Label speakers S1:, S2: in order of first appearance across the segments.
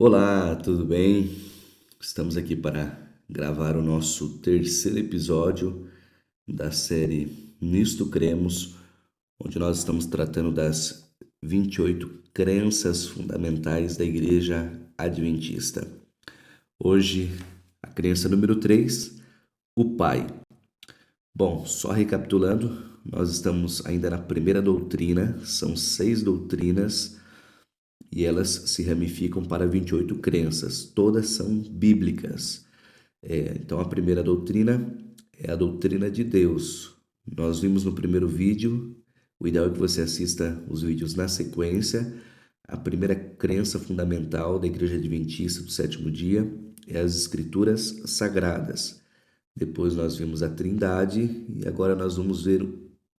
S1: Olá, tudo bem? Estamos aqui para gravar o nosso terceiro episódio da série Nisto Cremos, onde nós estamos tratando das 28 crenças fundamentais da Igreja Adventista. Hoje, a crença número 3, o Pai. Bom, só recapitulando, nós estamos ainda na primeira doutrina, são 6 doutrinas e elas se ramificam para 28 crenças, todas são bíblicas. Então, a primeira doutrina é a doutrina de Deus. Nós vimos no primeiro vídeo, o ideal é que você assista os vídeos na sequência. A primeira crença fundamental da Igreja Adventista do Sétimo Dia é as Escrituras Sagradas. Depois nós vimos a Trindade e agora nós vamos ver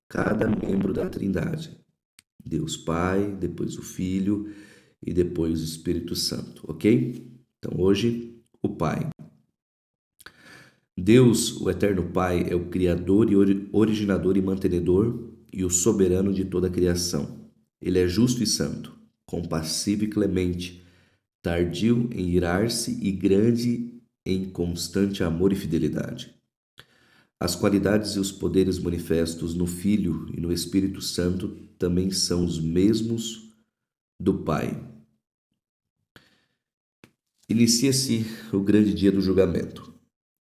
S1: cada membro da Trindade. Deus Pai, depois o Filho e depois o Espírito Santo, ok? Então hoje, o Pai. Deus, o Eterno Pai, é o Criador e originador e mantenedor e o soberano de toda a criação. Ele é justo e santo, compassivo e clemente, tardio em irar-se e grande em constante amor e fidelidade. As qualidades e os poderes manifestos no Filho e no Espírito Santo também são os mesmos do Pai. Inicia-se o grande dia do julgamento.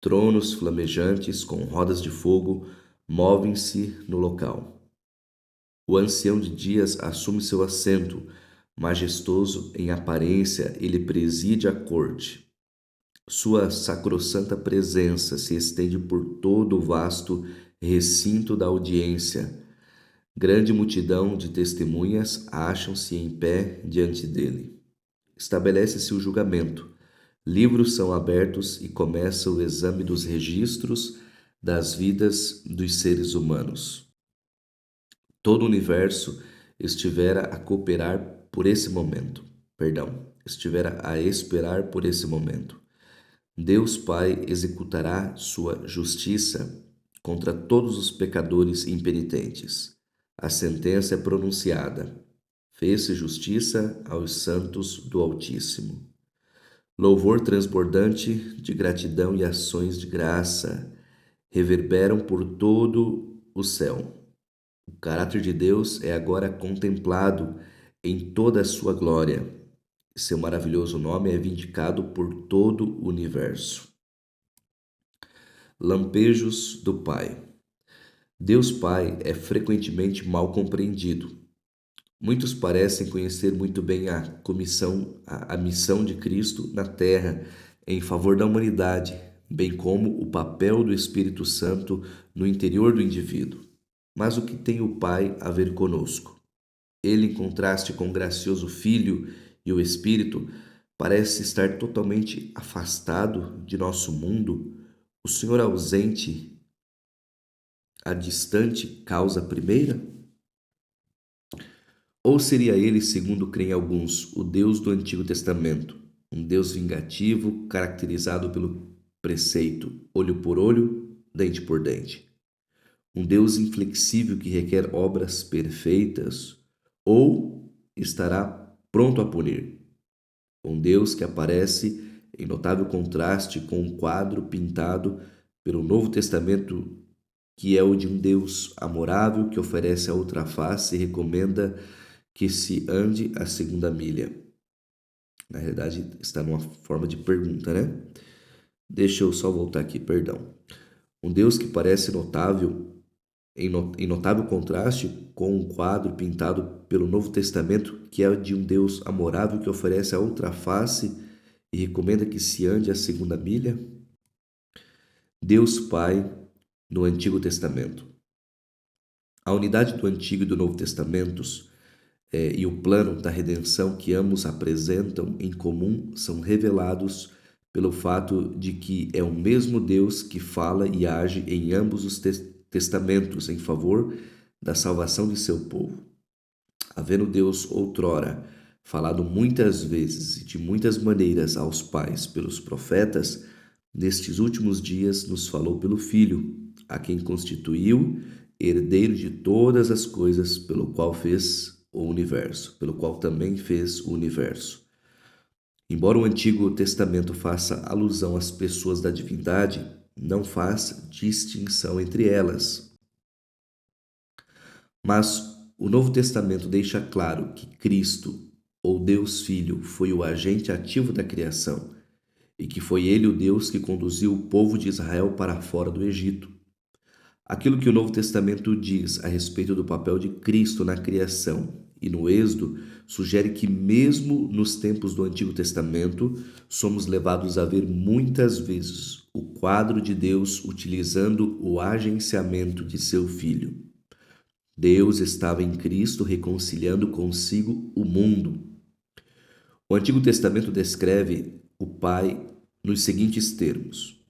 S1: Tronos flamejantes com rodas de fogo movem-se no local. O ancião de dias assume seu assento, majestoso em aparência, ele preside a corte. Sua sacrossanta presença se estende por todo o vasto recinto da audiência. Grande multidão de testemunhas acham-se em pé diante dele. Estabelece-se o julgamento. Livros são abertos e começa o exame dos registros das vidas dos seres humanos. Todo o universo estivera a cooperar por esse momento. Estivera a esperar por esse momento. Deus Pai executará sua justiça contra todos os pecadores impenitentes. A sentença é pronunciada. Fez-se justiça aos santos do Altíssimo. Louvor transbordante de gratidão e ações de graça reverberam por todo o céu. O caráter de Deus é agora contemplado em toda a sua glória. Seu maravilhoso nome é vindicado por todo o universo. Lampejos do Pai. Deus Pai é frequentemente mal compreendido. Muitos parecem conhecer muito bem a missão de Cristo na Terra em favor da humanidade, bem como o papel do Espírito Santo no interior do indivíduo. Mas o que tem o Pai a ver conosco? Ele, em contraste com o gracioso Filho e o Espírito, parece estar totalmente afastado de nosso mundo. O Senhor ausente, a distante causa primeira? Ou seria ele, segundo creem alguns, o Deus do Antigo Testamento, um Deus vingativo, caracterizado pelo preceito olho por olho, dente por dente? Um Deus inflexível que requer obras perfeitas? Ou estará pronto a punir? Um Deus que aparece em notável contraste com um quadro pintado pelo Novo Testamento, que é o de um Deus amorável que oferece a outra face e recomenda que se ande a segunda milha. Na realidade, está numa forma de pergunta, né? Deixa eu só voltar aqui, perdão. Um Deus que parece notável, em notável contraste com um quadro pintado pelo Novo Testamento, que é de um Deus amorável que oferece a outra face e recomenda que se ande a segunda milha. Deus Pai no Antigo Testamento. A unidade do Antigo e do Novo Testamentos e o plano da redenção que ambos apresentam em comum são revelados pelo fato de que é o mesmo Deus que fala e age em ambos os testamentos em favor da salvação de seu povo. Havendo Deus outrora falado muitas vezes e de muitas maneiras aos pais pelos profetas, nestes últimos dias nos falou pelo Filho, a quem constituiu herdeiro de todas as coisas, pelo qual também fez o universo. Embora o Antigo Testamento faça alusão às pessoas da divindade, não faz distinção entre elas. Mas o Novo Testamento deixa claro que Cristo, ou Deus Filho, foi o agente ativo da criação e que foi ele o Deus que conduziu o povo de Israel para fora do Egito. Aquilo que o Novo Testamento diz a respeito do papel de Cristo na criação e no Êxodo sugere que, mesmo nos tempos do Antigo Testamento, somos levados a ver muitas vezes o quadro de Deus utilizando o agenciamento de seu Filho. Deus estava em Cristo reconciliando consigo o mundo. O Antigo Testamento descreve o Pai nos seguintes termos: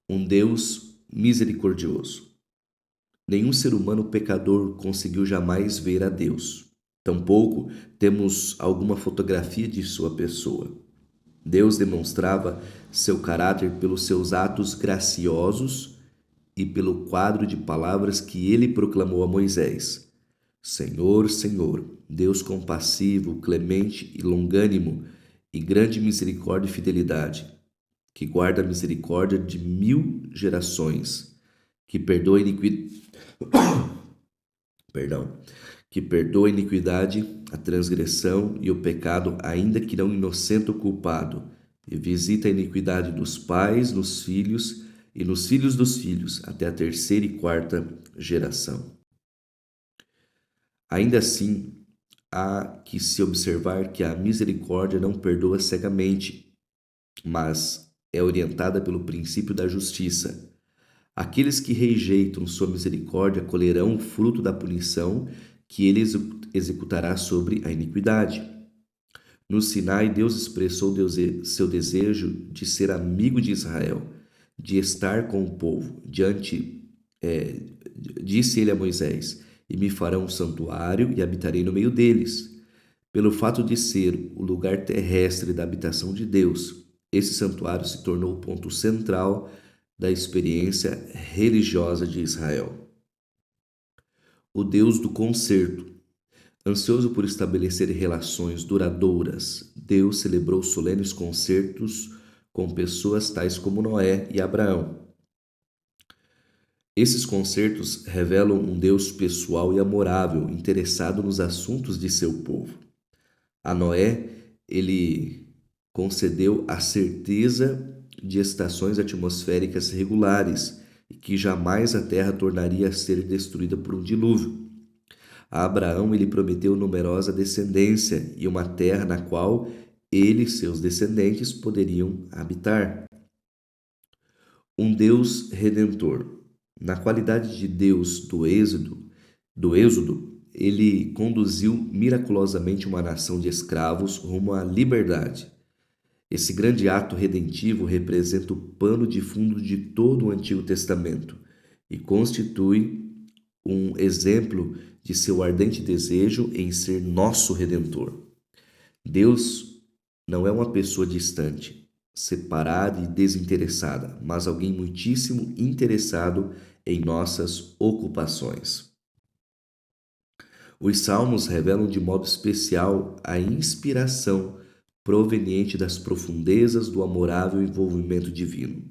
S1: um Deus misericordioso. Nenhum ser humano pecador conseguiu jamais ver a Deus. Tampouco temos alguma fotografia de sua pessoa. Deus demonstrava seu caráter pelos seus atos graciosos e pelo quadro de palavras que ele proclamou a Moisés. Senhor, Senhor, Deus compassivo, clemente e longânimo, e grande misericórdia e fidelidade, que guarda a misericórdia de 1000 gerações, que perdoa que perdoa a iniquidade, a transgressão e o pecado, ainda que não inocente o culpado, e visita a iniquidade dos pais nos filhos e nos filhos dos filhos, até a terceira e quarta geração. Ainda assim, há que se observar que a misericórdia não perdoa cegamente, mas é orientada pelo princípio da justiça. Aqueles que rejeitam sua misericórdia colherão o fruto da punição que ele executará sobre a iniquidade. No Sinai, Deus expressou seu desejo de ser amigo de Israel, de estar com o povo. Disse ele a Moisés: e me farão um santuário e habitarei no meio deles. Pelo fato de ser o lugar terrestre da habitação de Deus, esse santuário se tornou o ponto central da experiência religiosa de Israel. O Deus do concerto. Ansioso por estabelecer relações duradouras, Deus celebrou solenes concertos com pessoas tais como Noé e Abraão. Esses concertos revelam um Deus pessoal e amorável, interessado nos assuntos de seu povo. A Noé, ele concedeu a certeza de estações atmosféricas regulares e que jamais a terra tornaria a ser destruída por um dilúvio. A Abraão ele prometeu numerosa descendência e uma terra na qual ele e seus descendentes poderiam habitar. Um Deus redentor. Na qualidade de Deus do Êxodo, ele conduziu miraculosamente uma nação de escravos rumo à liberdade. Esse grande ato redentivo representa o pano de fundo de todo o Antigo Testamento e constitui um exemplo de seu ardente desejo em ser nosso Redentor. Deus não é uma pessoa distante, separada e desinteressada, mas alguém muitíssimo interessado em nossas ocupações. Os Salmos revelam de modo especial a inspiração proveniente das profundezas do amorável envolvimento divino.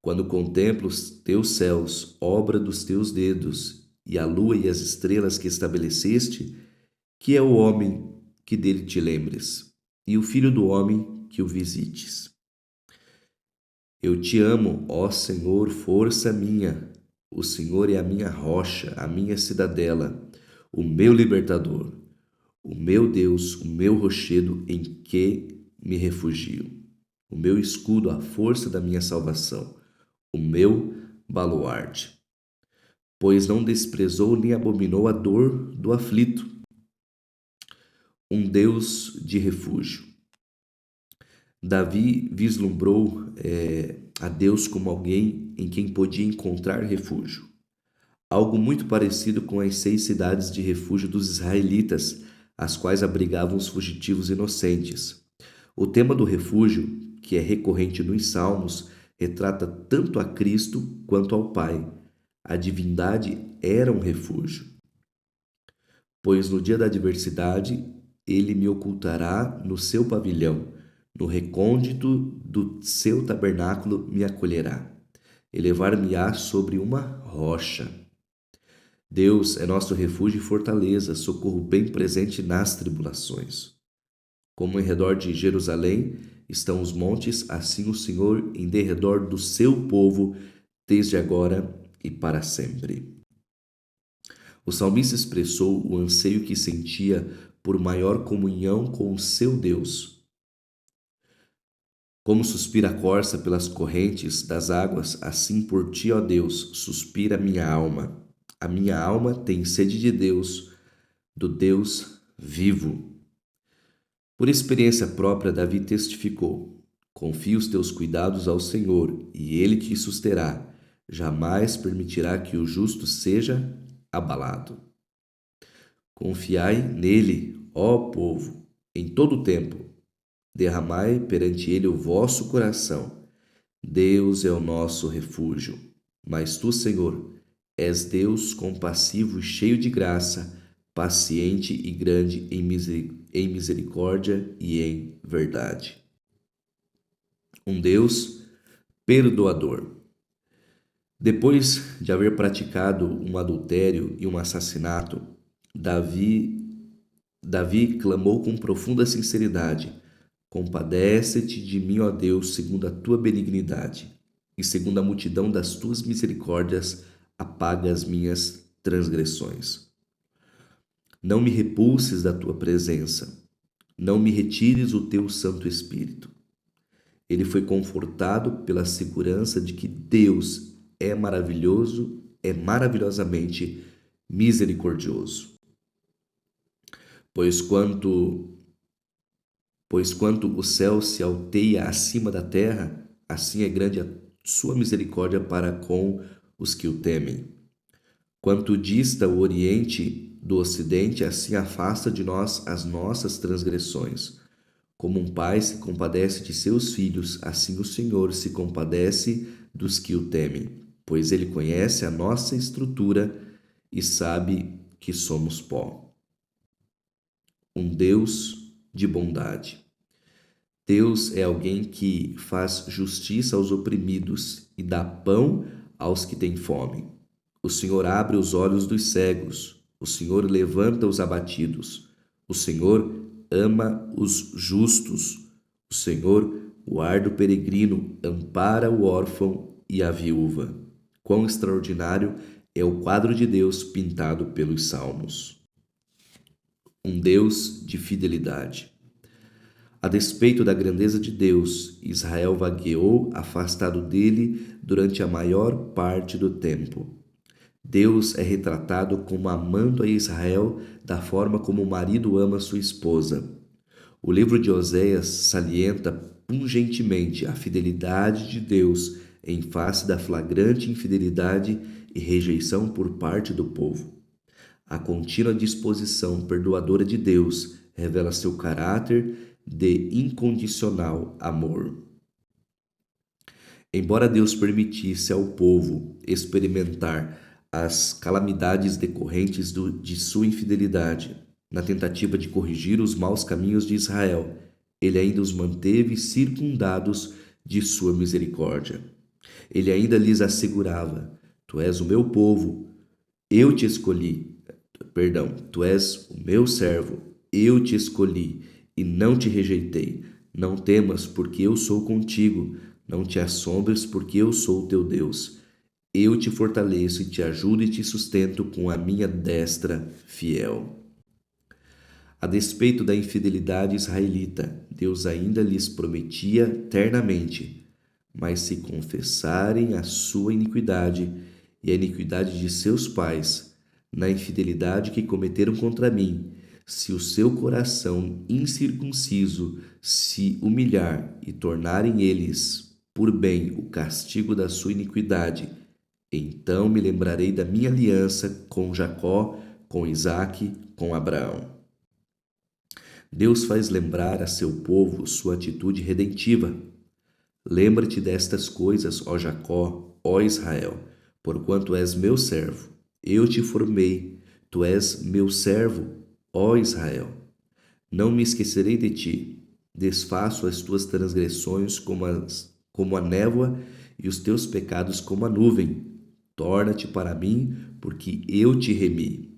S1: Quando contemplo os teus céus, obra dos teus dedos, e a lua e as estrelas que estabeleceste, que é o homem que dele te lembres, e o filho do homem que o visites. Eu te amo, ó Senhor, força minha. O Senhor é a minha rocha, a minha cidadela, o meu libertador, o meu Deus, o meu rochedo em que me refugio, o meu escudo, a força da minha salvação, o meu baluarte. Pois não desprezou nem abominou a dor do aflito. Um Deus de refúgio. Davi vislumbrou a Deus como alguém em quem podia encontrar refúgio. Algo muito parecido com as 6 cidades de refúgio dos israelitas, as quais abrigavam os fugitivos inocentes. O tema do refúgio, que é recorrente nos Salmos, retrata tanto a Cristo quanto ao Pai. A divindade era um refúgio. Pois no dia da adversidade, ele me ocultará no seu pavilhão. No recôndito do seu tabernáculo me acolherá. Elevar-me-á sobre uma rocha. Deus é nosso refúgio e fortaleza, socorro bem presente nas tribulações. Como em redor de Jerusalém estão os montes, assim o Senhor em derredor do seu povo, desde agora e para sempre. O salmista expressou o anseio que sentia por maior comunhão com o seu Deus. Como suspira a corça pelas correntes das águas, assim por ti, ó Deus, suspira a minha alma. A minha alma tem sede de Deus, do Deus vivo. Por experiência própria, Davi testificou: confia os teus cuidados ao Senhor, e ele te susterá. Jamais permitirá que o justo seja abalado. Confiai nele, ó povo, em todo o tempo. Derramai perante ele o vosso coração. Deus é o nosso refúgio. Mas tu, Senhor, és Deus compassivo e cheio de graça, paciente e grande em misericórdia e em verdade. Um Deus perdoador. Depois de haver praticado um adultério e um assassinato, Davi clamou com profunda sinceridade: compadece-te de mim, ó Deus, segundo a tua benignidade, e segundo a multidão das tuas misericórdias, apaga as minhas transgressões. Não me repulses da tua presença, não me retires o teu Santo Espírito. Ele foi confortado pela segurança de que Deus é maravilhoso, é maravilhosamente misericordioso. Pois quanto o céu se alteia acima da terra, assim é grande a sua misericórdia para com os que o temem. Quanto dista o Oriente do Ocidente, assim afasta de nós as nossas transgressões. Como um pai se compadece de seus filhos, assim o Senhor se compadece dos que o temem, pois ele conhece a nossa estrutura e sabe que somos pó. Um Deus de bondade. Deus é alguém que faz justiça aos oprimidos e dá pão aos que têm fome. O Senhor abre os olhos dos cegos, o Senhor levanta os abatidos, o Senhor ama os justos, o Senhor guarda o peregrino, ampara o órfão e a viúva. Quão extraordinário é o quadro de Deus pintado pelos Salmos. Um Deus de fidelidade. A despeito da grandeza de Deus, Israel vagueou afastado dele durante a maior parte do tempo. Deus é retratado como amando a Israel da forma como o marido ama sua esposa. O livro de Oséias salienta pungentemente a fidelidade de Deus em face da flagrante infidelidade e rejeição por parte do povo. A contínua disposição perdoadora de Deus revela seu caráter de incondicional amor. Embora Deus permitisse ao povo experimentar as calamidades decorrentes de sua infidelidade, na tentativa de corrigir os maus caminhos de Israel, ele ainda os manteve circundados de sua misericórdia. Ele ainda lhes assegurava: Tu és o meu povo, eu te escolhi. Tu és o meu servo, eu te escolhi e não te rejeitei. Não temas, porque eu sou contigo. Não te assombres, porque eu sou teu Deus. Eu te fortaleço e te ajudo e te sustento com a minha destra fiel. A despeito da infidelidade israelita, Deus ainda lhes prometia ternamente: mas se confessarem a sua iniquidade e a iniquidade de seus pais, na infidelidade que cometeram contra mim, se o seu coração incircunciso se humilhar e tornarem eles por bem o castigo da sua iniquidade, então me lembrarei da minha aliança com Jacó, com Isaque, com Abraão. Deus faz lembrar a seu povo sua atitude redentiva. Lembra-te destas coisas, ó Jacó, ó Israel, porquanto és meu servo. Eu te formei, tu és meu servo, ó Israel. Não me esquecerei de ti. desfaço as tuas transgressões como a névoa e os teus pecados como a nuvem. Torna-te para mim, porque eu te remi.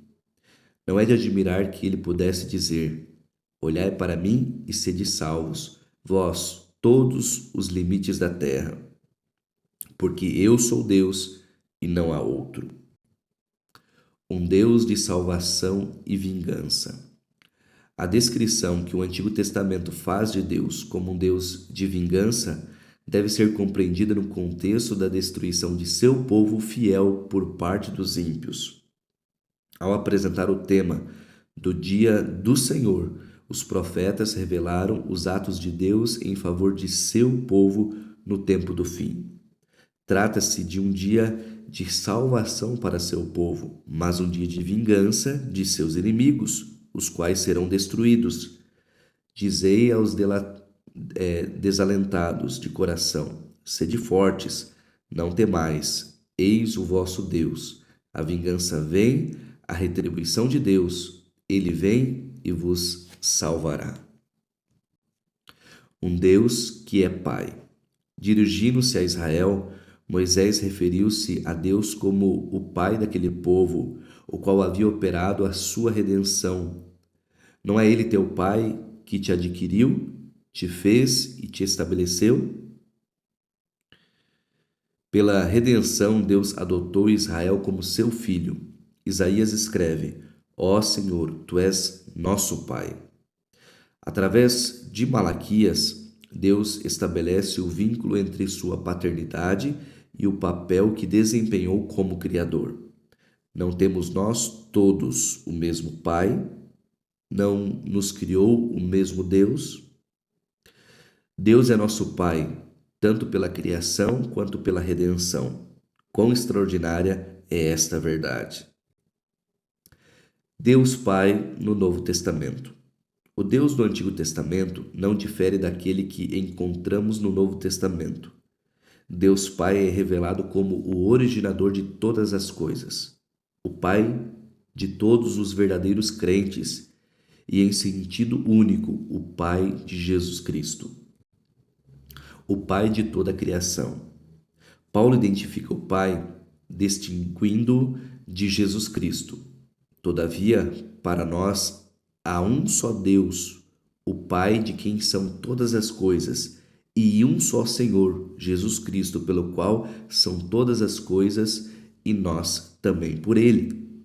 S1: Não é de admirar que ele pudesse dizer: olhai para mim e sede salvos, vós, todos os limites da terra, porque eu sou Deus e não há outro. Um Deus de salvação e vingança. A descrição que o Antigo Testamento faz de Deus como um Deus de vingança deve ser compreendida no contexto da destruição de seu povo fiel por parte dos ímpios. Ao apresentar o tema do dia do Senhor, os profetas revelaram os atos de Deus em favor de seu povo no tempo do fim. Trata-se de um dia de salvação para seu povo, mas um dia de vingança de seus inimigos, os quais serão destruídos. Dizei aos desalentados de coração: sede fortes, não temais, eis o vosso Deus. A vingança vem, a retribuição de Deus, ele vem e vos salvará. Um Deus que é Pai. Dirigindo-se a Israel, Moisés referiu-se a Deus como o Pai daquele povo, o qual havia operado a sua redenção. Não é ele teu Pai que te adquiriu, te fez e te estabeleceu? Pela redenção, Deus adotou Israel como seu filho. Isaías escreve: ó Senhor, tu és nosso Pai. Através de Malaquias, Deus estabelece o vínculo entre sua paternidade e o papel que desempenhou como Criador. Não temos nós todos o mesmo Pai? Não nos criou o mesmo Deus? Deus é nosso Pai, tanto pela criação quanto pela redenção. Quão extraordinária é esta verdade! Deus Pai no Novo Testamento. O Deus do Antigo Testamento não difere daquele que encontramos no Novo Testamento. Deus Pai é revelado como o originador de todas as coisas, o Pai de todos os verdadeiros crentes e, em sentido único, o Pai de Jesus Cristo, o Pai de toda a criação. Paulo identifica o Pai distinguindo-o de Jesus Cristo. Todavia, para nós, há um só Deus, o Pai de quem são todas as coisas, e um só Senhor, Jesus Cristo, pelo qual são todas as coisas, e nós também por ele.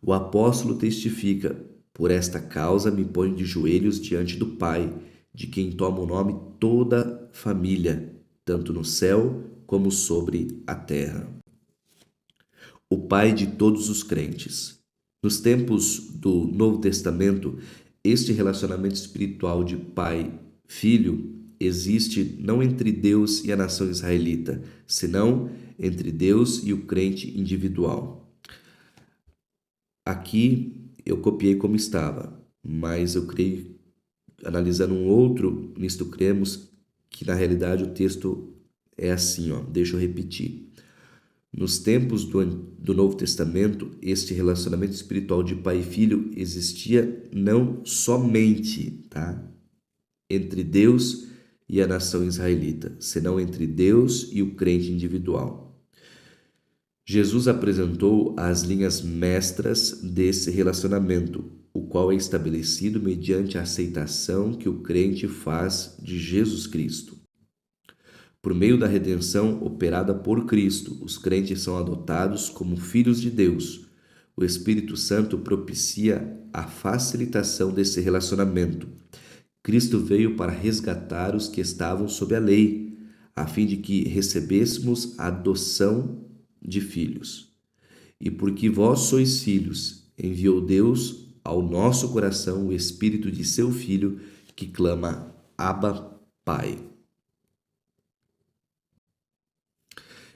S1: O apóstolo testifica: por esta causa me ponho de joelhos diante do Pai, de quem toma o nome toda família, tanto no céu como sobre a terra. O Pai de todos os crentes. Nos tempos do Novo Testamento, este relacionamento espiritual de pai-filho existe não entre Deus e a nação israelita, senão entre Deus e o crente individual. Aqui eu copiei como estava, mas eu creio, analisando um outro, nisto cremos que na realidade o texto é assim, deixa eu repetir. Nos tempos do Novo Testamento, este relacionamento espiritual de pai e filho existia não somente, entre Deus e a nação israelita, senão entre Deus e o crente individual. Jesus apresentou as linhas mestras desse relacionamento, o qual é estabelecido mediante a aceitação que o crente faz de Jesus Cristo. Por meio da redenção operada por Cristo, os crentes são adotados como filhos de Deus. O Espírito Santo propicia a facilitação desse relacionamento. Cristo veio para resgatar os que estavam sob a lei, a fim de que recebêssemos a adoção de filhos. E porque vós sois filhos, enviou Deus ao nosso coração o Espírito de seu Filho, que clama: Abba, Pai.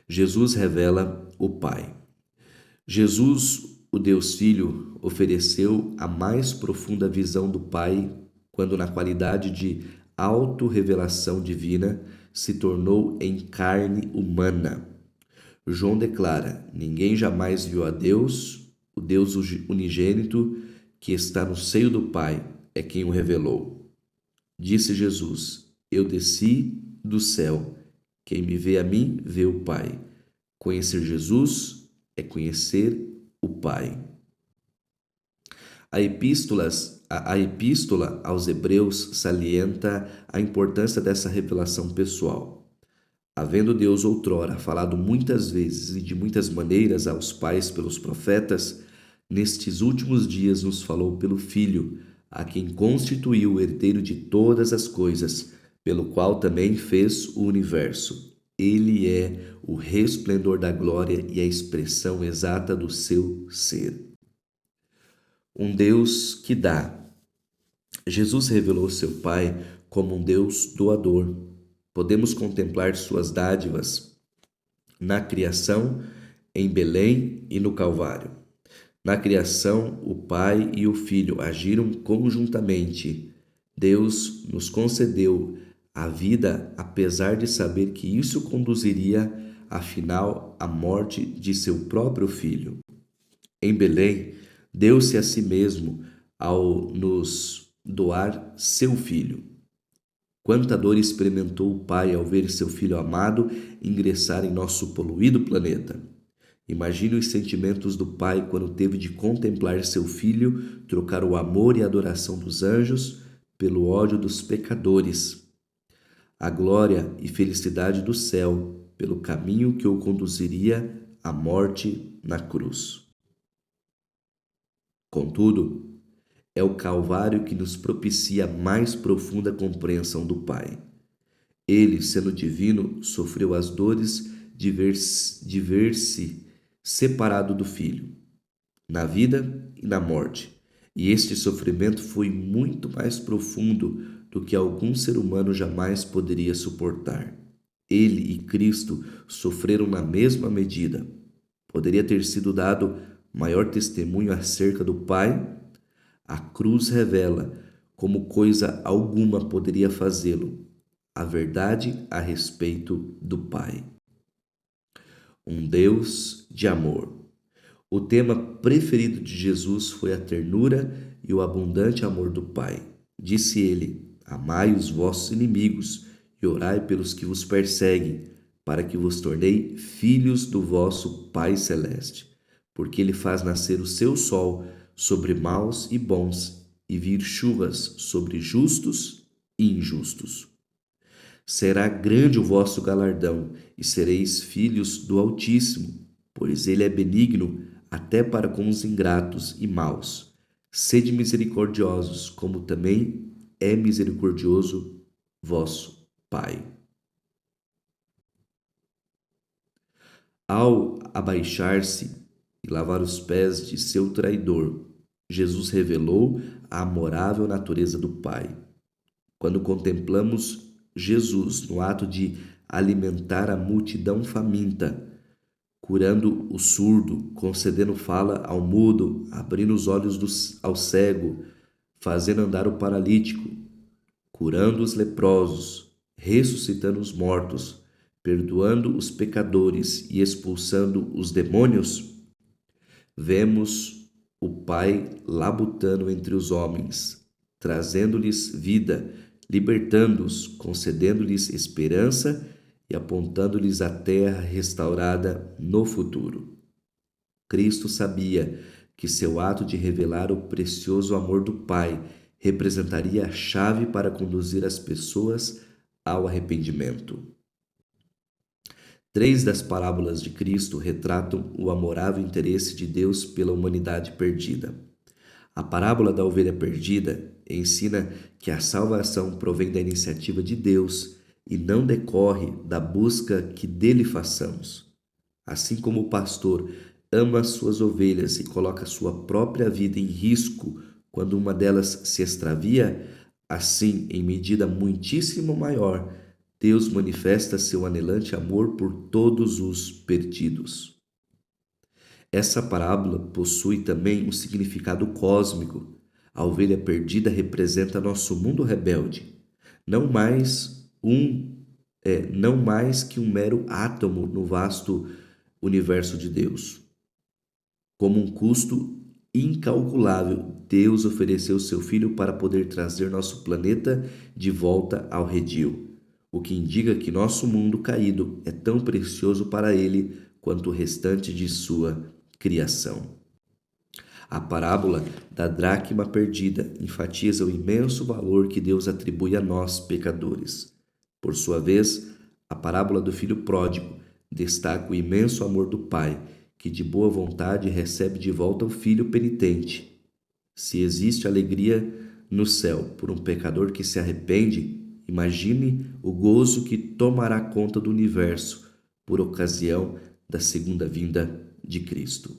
S1: Jesus revela o Pai. Jesus, o Deus Filho, ofereceu a mais profunda visão do Pai quando, na qualidade de autorrevelação divina, se tornou em carne humana. João declara: ninguém jamais viu a Deus, o Deus unigênito que está no seio do Pai, é quem o revelou. Disse Jesus: Eu desci do céu. Quem me vê a mim, vê o Pai. Conhecer Jesus é conhecer o Pai. A epístola aos Hebreus salienta a importância dessa revelação pessoal. Havendo Deus outrora falado muitas vezes e de muitas maneiras aos pais pelos profetas, nestes últimos dias nos falou pelo Filho, a quem constituiu o herdeiro de todas as coisas, pelo qual também fez o universo. Ele é o resplendor da glória e a expressão exata do seu ser. Um Deus que dá. Jesus revelou seu Pai como um Deus doador. Podemos contemplar suas dádivas na criação, em Belém e no Calvário. Na criação, o Pai e o Filho agiram conjuntamente. Deus nos concedeu a vida, apesar de saber que isso conduziria, afinal, à morte de seu próprio Filho. Em Belém, deu-se a si mesmo ao nos doar seu Filho. Quanta dor experimentou o Pai ao ver seu Filho amado ingressar em nosso poluído planeta. Imagine os sentimentos do Pai quando teve de contemplar seu Filho trocar o amor e a adoração dos anjos pelo ódio dos pecadores, a glória e felicidade do céu pelo caminho que o conduziria à morte na cruz. Contudo, é o Calvário que nos propicia a mais profunda compreensão do Pai. Ele, sendo divino, sofreu as dores de ver-se separado do Filho, na vida e na morte. E este sofrimento foi muito mais profundo do que algum ser humano jamais poderia suportar. Ele e Cristo sofreram na mesma medida. Poderia ter sido dado maior testemunho acerca do Pai? A cruz revela, como coisa alguma poderia fazê-lo, a verdade a respeito do Pai. Um Deus de amor. O tema preferido de Jesus foi a ternura e o abundante amor do Pai. Disse ele: Amai os vossos inimigos e orai pelos que vos perseguem, para que vos tornei filhos do vosso Pai Celeste. Porque ele faz nascer o seu sol sobre maus e bons, e vir chuvas sobre justos e injustos. Será grande o vosso galardão, e sereis filhos do Altíssimo, pois ele é benigno até para com os ingratos e maus. Sede misericordiosos, como também é misericordioso vosso Pai. Ao abaixar-se e lavar os pés de seu traidor, Jesus revelou a amorável natureza do Pai. Quando contemplamos Jesus no ato de alimentar a multidão faminta, curando o surdo, concedendo fala ao mudo, abrindo os olhos ao cego, fazendo andar o paralítico, curando os leprosos, ressuscitando os mortos, perdoando os pecadores e expulsando os demônios, vemos o Pai labutando entre os homens, trazendo-lhes vida, libertando-os, concedendo-lhes esperança e apontando-lhes a terra restaurada no futuro. Cristo sabia que seu ato de revelar o precioso amor do Pai representaria a chave para conduzir as pessoas ao arrependimento. 3 das parábolas de Cristo retratam o amorável interesse de Deus pela humanidade perdida. A parábola da ovelha perdida ensina que a salvação provém da iniciativa de Deus e não decorre da busca que dele façamos. Assim como o pastor ama as suas ovelhas e coloca sua própria vida em risco quando uma delas se extravia, assim, em medida muitíssimo maior, Deus manifesta seu anelante amor por todos os perdidos. Essa parábola possui também um significado cósmico. A ovelha perdida representa nosso mundo rebelde, não mais que um mero átomo no vasto universo de Deus. Como um custo incalculável, Deus ofereceu seu Filho para poder trazer nosso planeta de volta ao redil, o que indica que nosso mundo caído é tão precioso para Ele quanto o restante de sua criação. A parábola da dracma perdida enfatiza o imenso valor que Deus atribui a nós, pecadores. Por sua vez, a parábola do filho pródigo destaca o imenso amor do pai, que de boa vontade recebe de volta o filho penitente. Se existe alegria no céu por um pecador que se arrepende, imagine o gozo que tomará conta do universo por ocasião da segunda vinda de Cristo.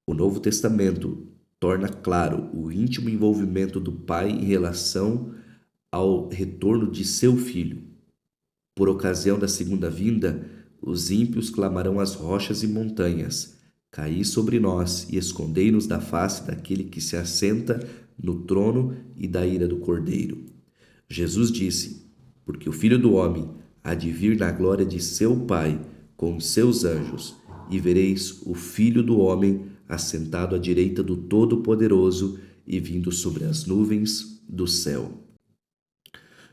S1: O Novo Testamento torna claro o íntimo envolvimento do Pai em relação ao retorno de seu Filho. Por ocasião da segunda vinda, os ímpios clamarão às rochas e montanhas: caí sobre nós e escondei-nos da face daquele que se assenta no trono e da ira do Cordeiro. Jesus disse: porque o Filho do Homem há de vir na glória de seu Pai com os seus anjos, e vereis o Filho do Homem assentado à direita do Todo-Poderoso e vindo sobre as nuvens do céu.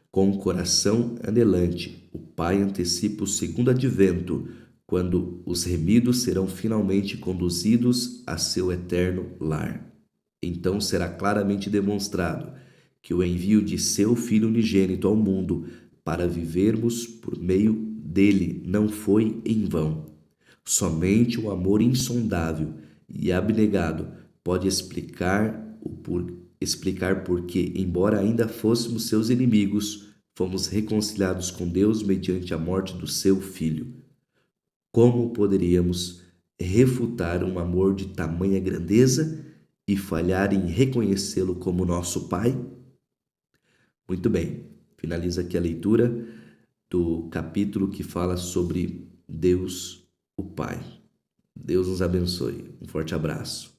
S1: Com o coração anelante, o Pai antecipa o segundo advento, quando os remidos serão finalmente conduzidos a seu eterno lar. Então será claramente demonstrado que o envio de seu Filho unigênito ao mundo para vivermos por meio dele não foi em vão. Somente o amor insondável e abnegado pode explicar por que, embora ainda fôssemos seus inimigos, fomos reconciliados com Deus mediante a morte do seu Filho. Como poderíamos refutar um amor de tamanha grandeza e falhar em reconhecê-lo como nosso Pai? Muito bem, finaliza aqui a leitura do capítulo que fala sobre Deus, o Pai. Deus nos abençoe. Um forte abraço.